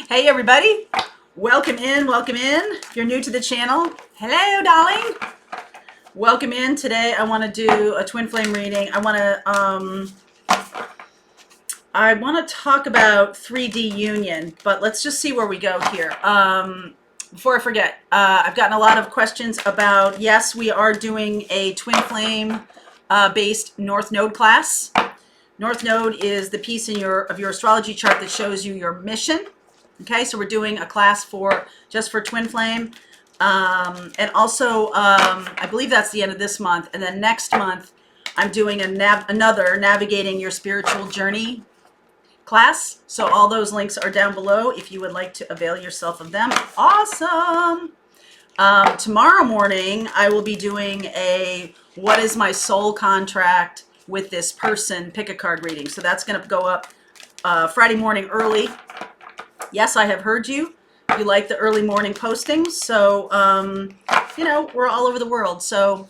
Hey everybody, welcome in, welcome in. If you're new to the channel, hello darling. Welcome in. Today I want to do a twin flame reading. I want to talk about 3D union, but let's just see where we go here. Before I forget, I've gotten a lot of questions about, yes, we are doing a twin flame based North Node class. North Node is the piece in your astrology chart that shows you your mission. Okay, so we're doing a class just for twin flame, and also I believe that's the end of this month, and then next month I'm doing another navigating your spiritual journey class. So all those links are down below if you would like to avail yourself of them. Awesome. Tomorrow morning I will be doing a what is my soul contract with this person pick a card reading. So that's going to go up Friday morning early. Yes, I have heard you. You like the early morning postings. So, you know, we're all over the world. So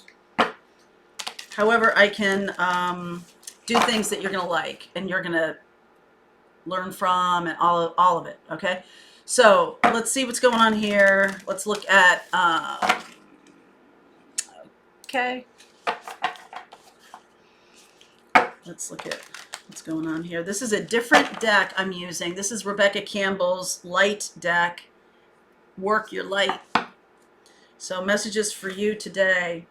however I can do things that you're going to like and you're going to learn from and all of it. Okay. So let's see what's going on here. Let's look at, okay. Let's look at what's going on here. This is a different deck I'm using. This is Rebecca Campbell's light deck, Work Your Light. So messages for you today.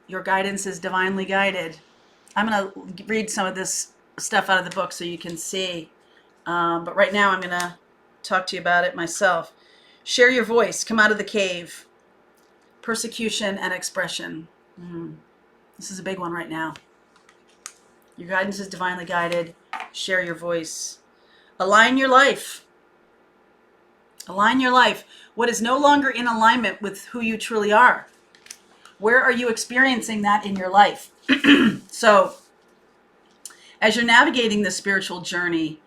Your guidance is divinely guided. I'm going to read some of this stuff out of the book so you can see. But right now I'm going to talk to you about it myself. Share your voice. Come out of the cave. Persecution and expression. This is a big one right now. Your guidance is divinely guided. Share your voice. Align your life. Align your life. What is no longer in alignment with who you truly are? Where are you experiencing that in your life? So, as you're navigating the spiritual journey,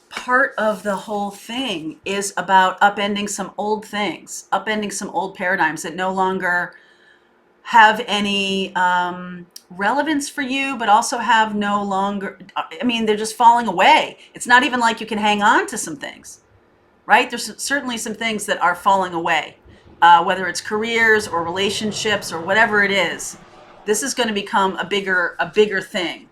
part of the whole thing is about upending some old things, upending some old paradigms that no longer have any relevance for you, but also have no longer, I mean, they're just falling away. It's not even like you can hang on to some things, right? There's certainly some things that are falling away, whether it's careers or relationships or whatever it is. This is going to become a bigger thing.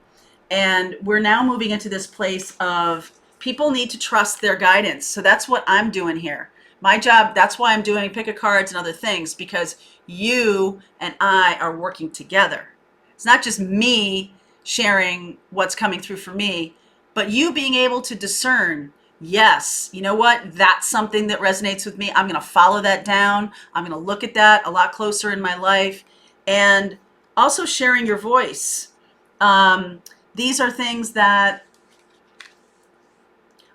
And we're now moving into this place of people need to trust their guidance. So that's what I'm doing here. My job, that's why I'm doing pick a cards and other things, because you and I are working together. It's not just me sharing what's coming through for me, but you being able to discern, yes, you know what? That's something that resonates with me. I'm going to follow that down. I'm going to look at that a lot closer in my life. And also sharing your voice. These are things that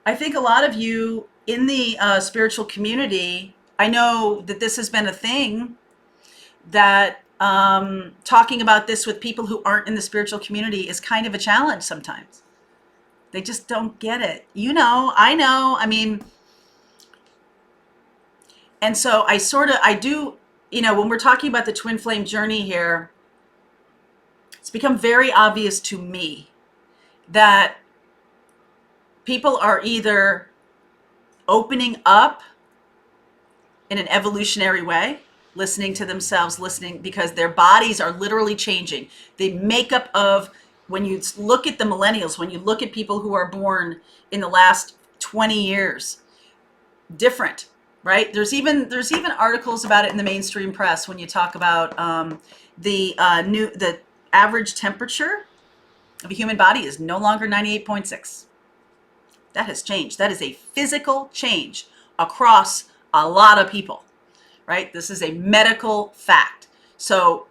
I think a lot of you in the spiritual community, I know that this has been a thing that talking about this with people who aren't in the spiritual community is kind of a challenge sometimes. They just don't get it. You know, I know, I mean, and so I do, you know, when we're talking about the twin flame journey here, it's become very obvious to me that people are either opening up in an evolutionary way, listening to themselves, listening because their bodies are literally changing. The makeup of, when you look at the millennials, when you look at people who are born in the last 20 years, different, right? There's even articles about it in the mainstream press when you talk about the average temperature of a human body is no longer 98.6. That has changed. That is a physical change across a lot of people, right? This is a medical fact. So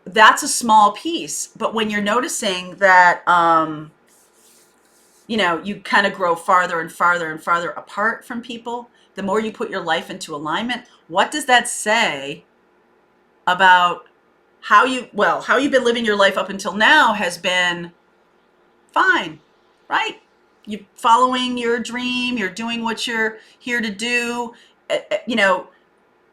that's a small piece. But when you're noticing that, you know, you kind of grow farther and farther and farther apart from people, the more you put your life into alignment, what does that say about how you've been living your life up until now has been fine, right? You're following your dream, you're doing what you're here to do, you know,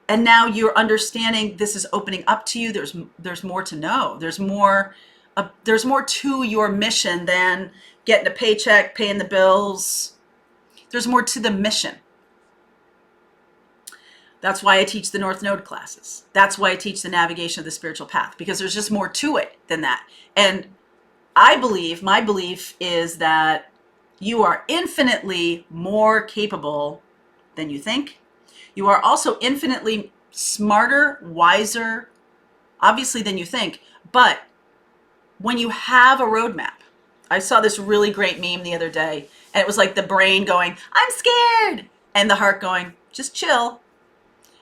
and now you're understanding this is opening up to you. There's more to know. There's more to your mission than getting a paycheck, paying the bills. There's more to the mission. That's why I teach the North Node classes. That's why I teach the navigation of the spiritual path, because there's just more to it than that. And I believe, my belief is that you are infinitely more capable than you think. You are also infinitely smarter, wiser, obviously, than you think. But when you have a roadmap, I saw this really great meme the other day, and it was like the brain going, I'm scared, and the heart going, just chill.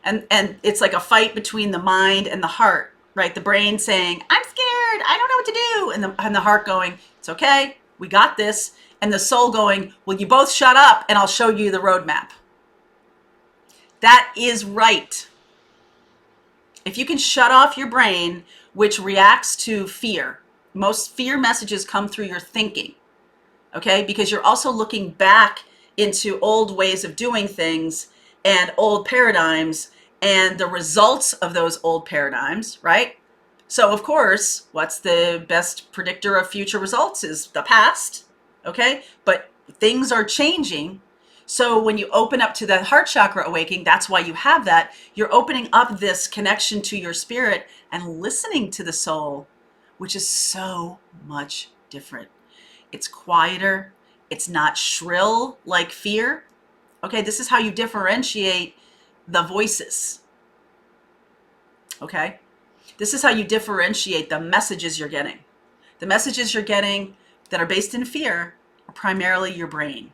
And it's like a fight between the mind and the heart, right? The brain saying, I'm scared, I don't know what to do. And the heart going, it's okay, we got this. And the soul going, well, you both shut up and I'll show you the roadmap. That is right. If you can shut off your brain, which reacts to fear, most fear messages come through your thinking, okay? Because you're also looking back into old ways of doing things and old paradigms and the results of those old paradigms, right? So of course, what's the best predictor of future results is the past, okay? But things are changing. So when you open up to the heart chakra awakening, that's why you have that. You're opening up this connection to your spirit and listening to the soul, which is so much different. It's quieter. It's not shrill like fear. Okay, this is how you differentiate the voices. Okay, this is how you differentiate the messages you're getting. The messages you're getting that are based in fear are primarily your brain.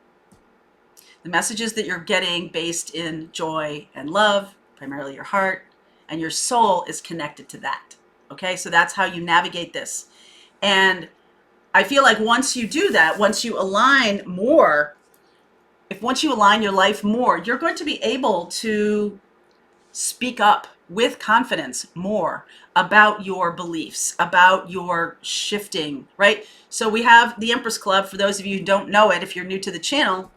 The messages that you're getting based in joy and love, primarily your heart, and your soul is connected to that. Okay, so that's how you navigate this. And I feel like once you do that, once you align more, once you align your life more, you're going to be able to speak up with confidence more about your beliefs, about your shifting, right? So we have the Empress Club. For those of you who don't know it, if you're new to the channel,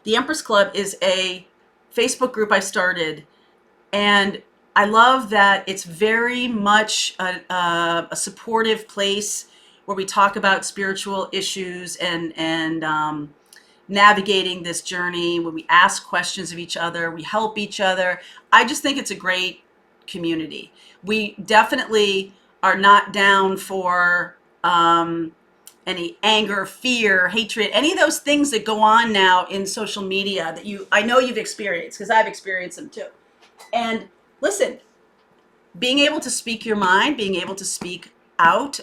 the Empress Club is a Facebook group I started, and I love that it's very much a supportive place where we talk about spiritual issues and navigating this journey, when we ask questions of each other, we help each other. I just think it's a great community. We definitely are not down for any anger, fear, hatred, any of those things that go on now in social media that I know you've experienced, because I've experienced them too. And listen, being able to speak your mind, being able to speak out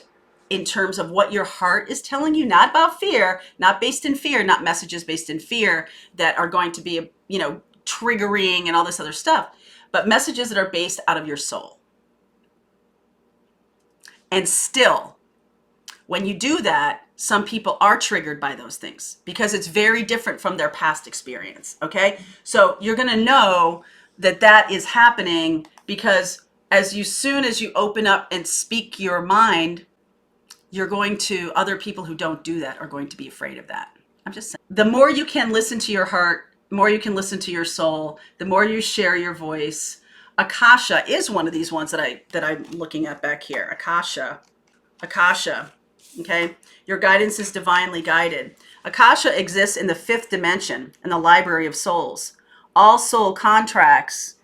in terms of what your heart is telling you, not about fear, not based in fear, not messages based in fear that are going to be, triggering and all this other stuff, but messages that are based out of your soul. And still, when you do that, some people are triggered by those things because it's very different from their past experience, okay? So you're gonna know that that is happening because soon as you open up and speak your mind, other people who don't do that are going to be afraid of that. I'm just saying. The more you can listen to your heart, the more you can listen to your soul, the more you share your voice. Akasha is one of these ones that I'm looking at back here. Akasha, okay? Your guidance is divinely guided. Akasha exists in the 5th dimension in the library of souls. All soul contracts,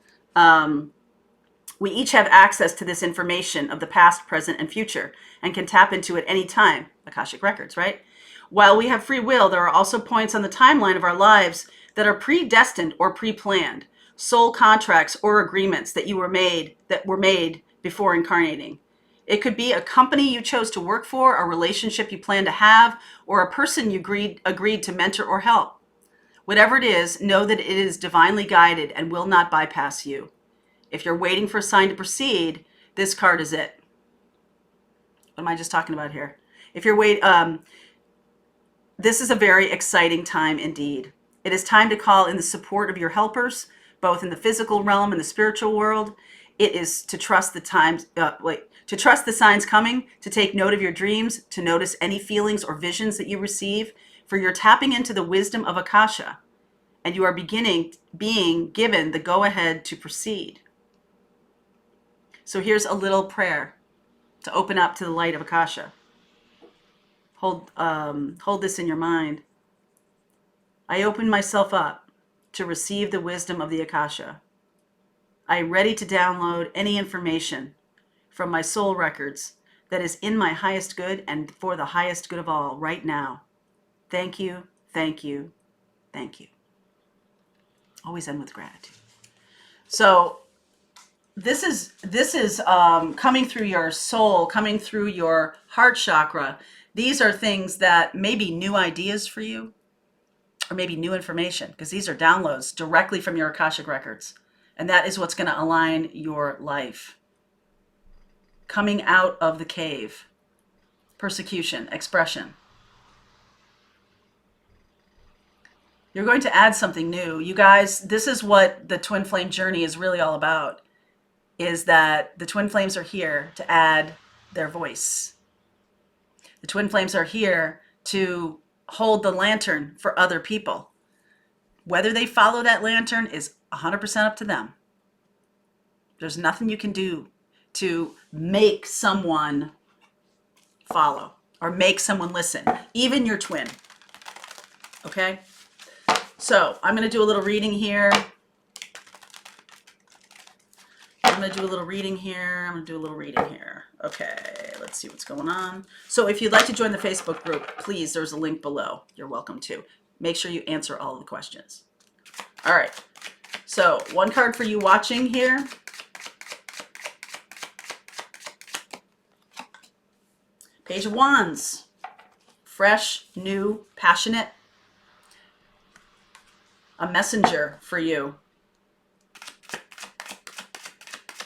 we each have access to this information of the past, present, and future, and can tap into it any time. Akashic Records, right? While we have free will, there are also points on the timeline of our lives that are predestined or pre-planned. Soul contracts or agreements that were made before incarnating. It could be a company you chose to work for, a relationship you plan to have, or a person you agreed to mentor or help. Whatever it is, know that it is divinely guided and will not bypass you. If you're waiting for a sign to proceed, this card is it. What am I just talking about here? If you're this is a very exciting time indeed. It is time to call in the support of your helpers, both in the physical realm and the spiritual world. It is to trust to trust the signs coming, to take note of your dreams, to notice any feelings or visions that you receive, for you're tapping into the wisdom of Akasha, and you are being given the go-ahead to proceed. So here's a little prayer to open up to the light of Akasha. Hold this in your mind. I open myself up to receive the wisdom of the Akasha. I am ready to download any information from my soul records that is in my highest good and for the highest good of all right now. Thank you, thank you, thank you. Always end with gratitude. So this is coming through your soul, coming through your heart chakra. These are things that may be new ideas for you, or maybe new information, because these are downloads directly from your Akashic Records. And that is what's going to align your life. Coming out of the cave. Persecution, expression. You're going to add something new. You guys, this is what the twin flame journey is really all about, is that the twin flames are here to add their voice. The twin flames are here to hold the lantern for other people. Whether they follow that lantern is 100% up to them. There's nothing you can do to make someone follow or make someone listen, even your twin. Okay? So I'm going to do a little reading here. I'm going to do a little reading here. I'm going to do a little reading here. Okay, let's see what's going on. So if you'd like to join the Facebook group, please, there's a link below. You're welcome to. Make sure you answer all of the questions. All right. So one card for you watching here. Page of Wands. Fresh, new, passionate. A messenger for you.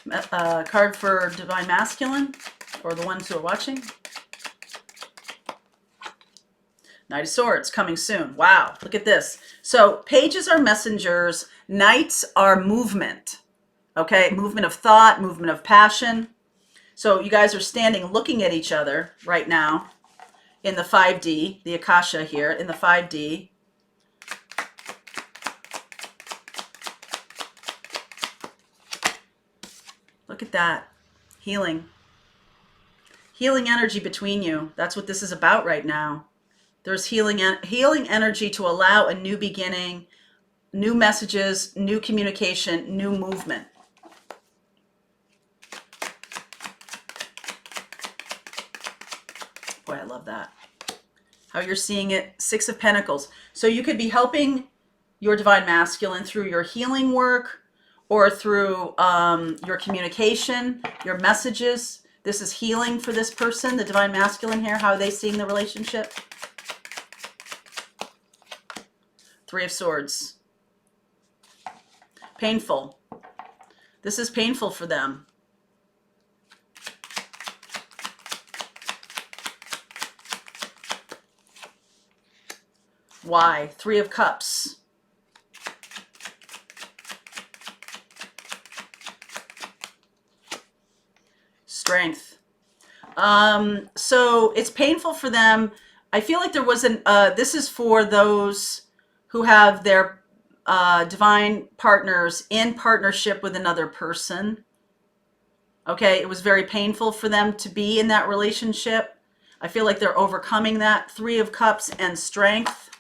Card for Divine Masculine, or the ones who are watching. Knight of Swords, coming soon. Wow, look at this. So pages are messengers. Knights are movement. Okay, movement of thought, movement of passion. So you guys are standing looking at each other right now in the 5D, the Akasha here in the 5D. Look at that. Healing. Healing energy between you. That's what this is about right now. There's healing energy to allow a new beginning, new messages, new communication, new movement. Boy, I love that. How you're seeing it. 6 of Pentacles. So you could be helping your Divine Masculine through your healing work, or through your communication, your messages. This is healing for this person, the Divine Masculine here. How are they seeing the relationship? 3 of Swords. Painful. This is painful for them. Why? 3 of Cups. Strength. So it's painful for them. I feel like there was this is for those who have their divine partners in partnership with another person. Okay, it was very painful for them to be in that relationship. I feel like they're overcoming that. 3 of Cups and Strength.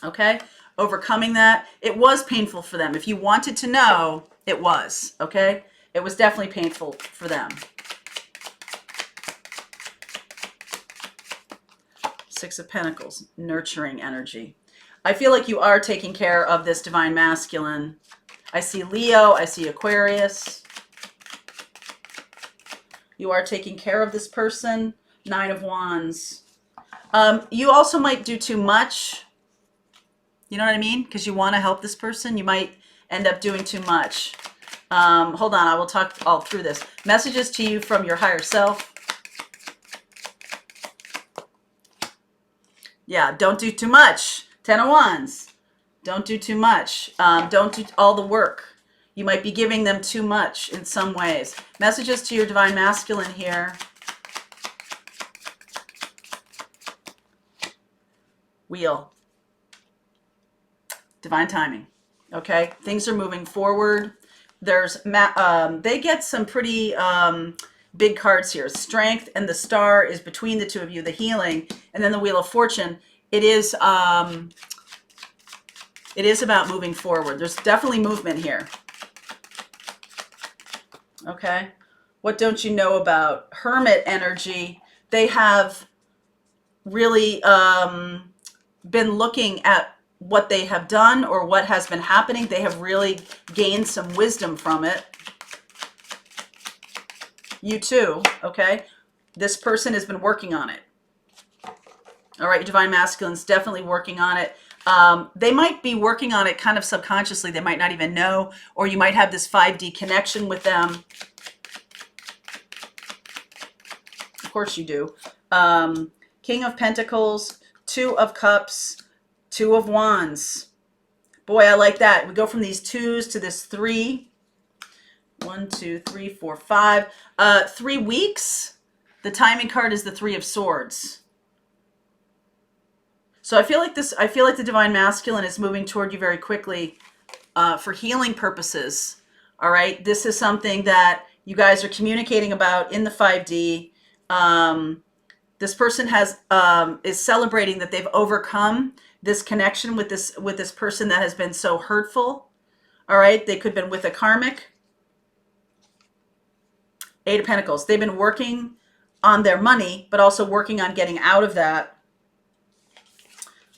Okay, overcoming that. It was painful for them. If you wanted to know, it was. Okay. It was definitely painful for them. 6 of Pentacles, nurturing energy. I feel like you are taking care of this Divine Masculine. I see Leo, I see Aquarius. You are taking care of this person. 9 of Wands. You also might do too much. You know what I mean? Because you want to help this person. You might end up doing too much. Hold on, I will talk all through this. Messages to you from your higher self. Yeah, don't do too much. 10 of Wands. Don't do too much. Don't do all the work. You might be giving them too much in some ways. Messages to your Divine Masculine here. Wheel. Divine timing. Okay, things are moving forward. There's they get some pretty big cards here. Strength and the Star is between the two of you, the healing, and then the Wheel of Fortune. It is It is about moving forward. There's definitely movement here. Okay. What don't you know about Hermit energy? They have really been looking at what they have done or what has been happening. They have really gained some wisdom from it. You too, okay? This person has been working on it. All right, Divine Masculine's definitely working on it. They might be working on it kind of subconsciously. They might not even know, or you might have this 5D connection with them. Of course you do. King of Pentacles, Two of Cups, Two of Wands. Boy, I like that. We go from these twos to this three. 1, 2, 3, 4, 5. 3 weeks. The timing card is the Three of Swords. So I feel like the Divine Masculine is moving toward you very quickly for healing purposes. All right. This is something that you guys are communicating about in the 5D. This person is celebrating that they've overcome this connection with this person that has been so hurtful. All right. They could have been with a karmic. 8 of Pentacles. They've been working on their money, but also working on getting out of that.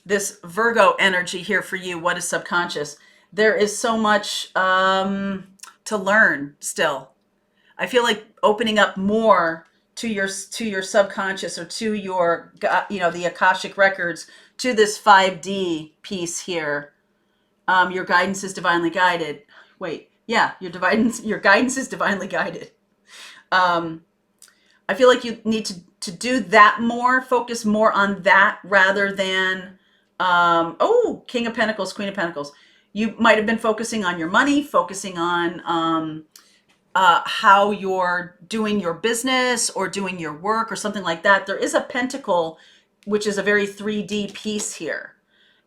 This Virgo energy here for you. What is subconscious? There is so much to learn still. I feel like opening up more to your subconscious, or to your, the Akashic Records, to this 5D piece here. Your guidance is divinely guided. Wait, yeah, your guidance is divinely guided. I feel like you need to do that more, focus more on that rather than, King of Pentacles, Queen of Pentacles. You might have been focusing on your money, focusing on how you're doing your business or doing your work or something like that. There is a pentacle, which is a very 3D piece here.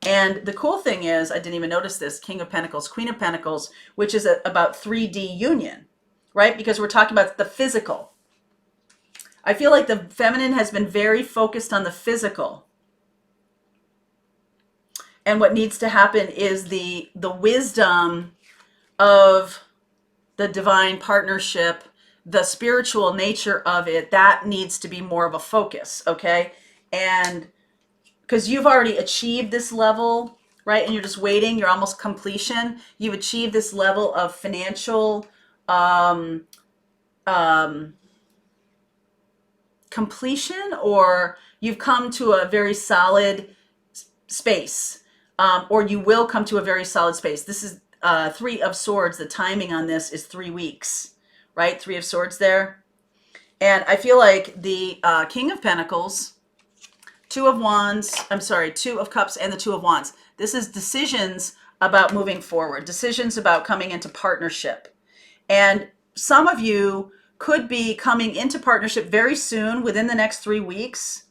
And the cool thing is, I didn't even notice this, King of Pentacles, Queen of Pentacles, which is about 3D union, right? Because we're talking about the physical. I feel like the feminine has been very focused on the physical. And what needs to happen is the wisdom of the divine partnership, the spiritual nature of it, that needs to be more of a focus, okay? And because you've already achieved this level, right? And you're just waiting, you're almost completion. You've achieved this level of financial completion, or you've come to a very solid space, or you will come to a very solid space. This is Three of Swords. The timing on this is 3 weeks, right? Three of Swords there. And I feel like the King of Pentacles, Two of Cups, and the Two of Wands. This is decisions about moving forward, decisions about coming into partnership. And some of you could be coming into partnership very soon, within the next 3 weeks,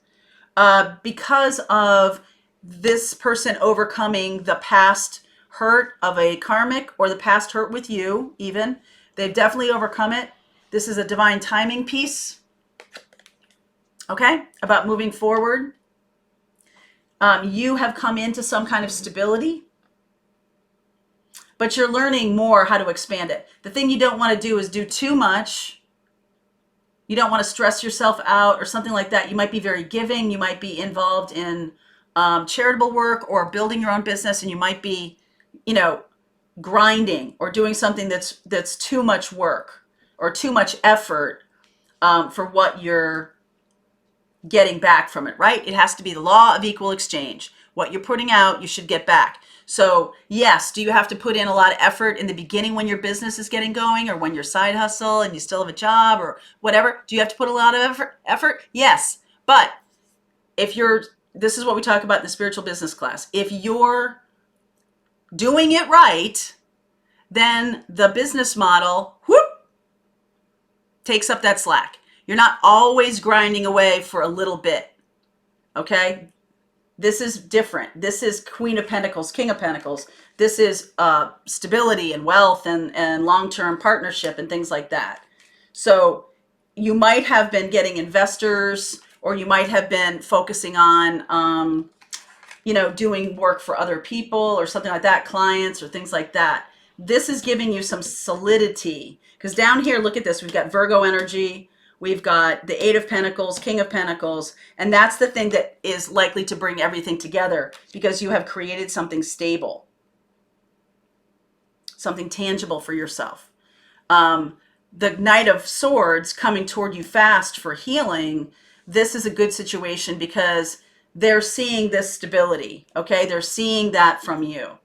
because of this person overcoming the past hurt of a karmic, or the past hurt with you even. They've definitely overcome it. This is a divine timing piece, okay, about moving forward. You have come into some kind of stability, but you're learning more how to expand it. The thing you don't want to do is do too much. You don't want to stress yourself out or something like that. You might be very giving. You might be involved in charitable work or building your own business, and you might be, grinding or doing something that's too much work or too much effort for what you're getting back from it, right? It has to be the law of equal exchange. What you're putting out, you should get back. So yes, do you have to put in a lot of effort in the beginning when your business is getting going, or when your side hustle and you still have a job or whatever? Do you have to put a lot of effort? Yes. But this is what we talk about in the spiritual business class. If you're doing it right, then the business model, takes up that slack. You're not always grinding away for a little bit, okay? This is different. This is Queen of Pentacles, King of Pentacles. This is stability and wealth and long-term partnership and things like that. So you might have been getting investors, or you might have been focusing on you know, doing work for other people or something like that, clients or things like that. This is giving you some solidity. Because down here, look at this. We've got Virgo energy. We've got the Eight of Pentacles, King of Pentacles. And that's the thing that is likely to bring everything together because you have created something stable, something tangible for yourself. The Knight of Swords coming toward you fast for healing. This is a good situation because they're seeing this stability, okay? They're seeing that from you.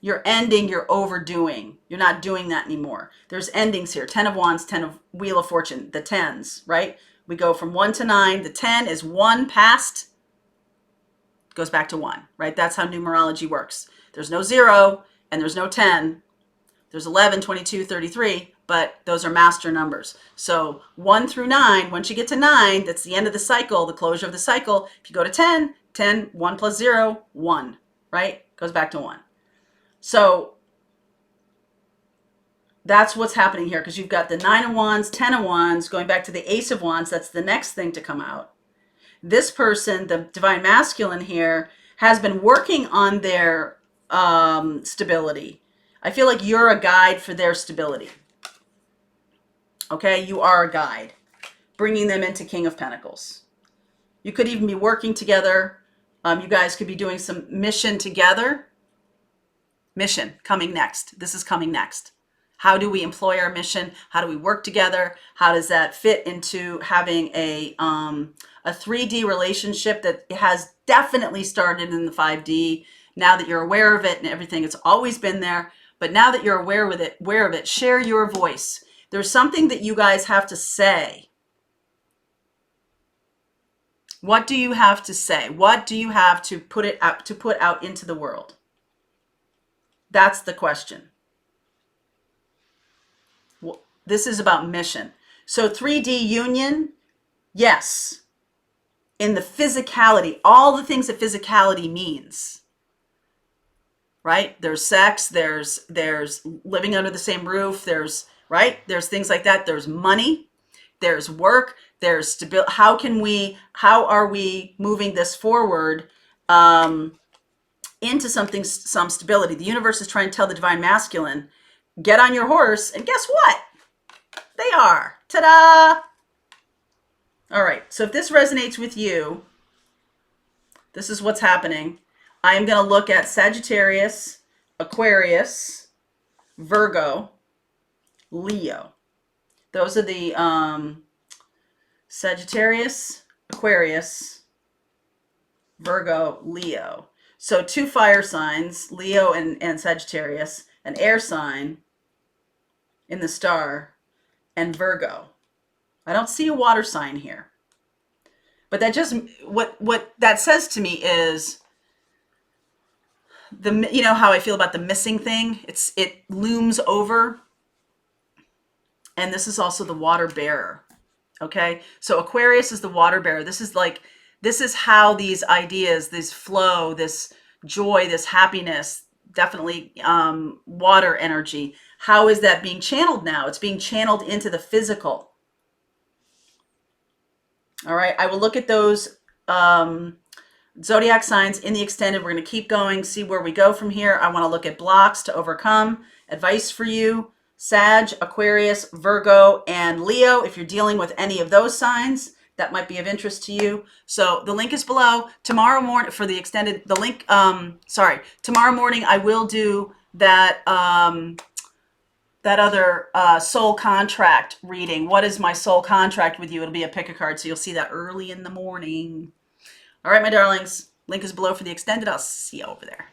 You're ending, you're overdoing. You're not doing that anymore. There's endings here. 10 of Wands, 10 of Wheel of Fortune, the 10s, right? We go from 1 to 9. The 10 is 1 past, goes back to 1, right? That's how numerology works. There's no 0 and there's no 10. There's 11, 22, 33, but those are master numbers. So 1 through 9, once you get to 9, that's the end of the cycle, the closure of the cycle. If you go to 10, 10, 1 plus 0, 1, right? Goes back to 1. So that's what's happening here because you've got the 9 of Wands, 10 of Wands, going back to the Ace of Wands. That's the next thing to come out. This person, the Divine Masculine here, has been working on their stability. I feel like you're a guide for their stability. Okay, you are a guide, bringing them into King of Pentacles. You could even be working together. You guys could be doing some mission together. Mission coming next. This is coming next. How do we employ our mission? How do we work together? How does that fit into having a 3D relationship that has definitely started in the 5D? Now that you're aware of it and everything, it's always been there. But now that you're aware of it, share your voice. There's something that you guys have to say. What do you have to say? What do you have to put out into the world? That's the question. Well, this is about mission. So 3D union, yes. In the physicality, all the things that physicality means. Right? There's sex, there's living under the same roof, there's things like that. There's money, there's work, there's stability. How are we moving this forward into some stability? The universe is trying to tell the Divine Masculine, get on your horse, and guess what? They are. Ta-da! All right, so if this resonates with you, this is what's happening. I am going to look at Sagittarius, Aquarius, Virgo, Leo. Those are the Sagittarius, Aquarius, Virgo, Leo. So 2 fire signs, Leo and Sagittarius, an air sign in the star, and Virgo. I don't see a water sign here. But that just, what that says to me is, you know how I feel about the missing thing? It looms over. And this is also the water bearer. Okay? So Aquarius is the water bearer. This is how these ideas, this flow, this joy, this happiness, definitely water energy. How is that being channeled now? It's being channeled into the physical. All right? I will look at those zodiac signs in the extended. We're going to keep going, see where we go from here. I want to look at blocks to overcome, advice for you, Sag, Aquarius, Virgo, and Leo. If you're dealing with any of those signs, that might be of interest to you. So the link is below. Tomorrow morning for the extended, tomorrow morning I will do that, that other soul contract reading. What is my soul contract with you? It'll be a pick a card, so you'll see that early in the morning. All right, my darlings, link is below for the extended. I'll see you over there.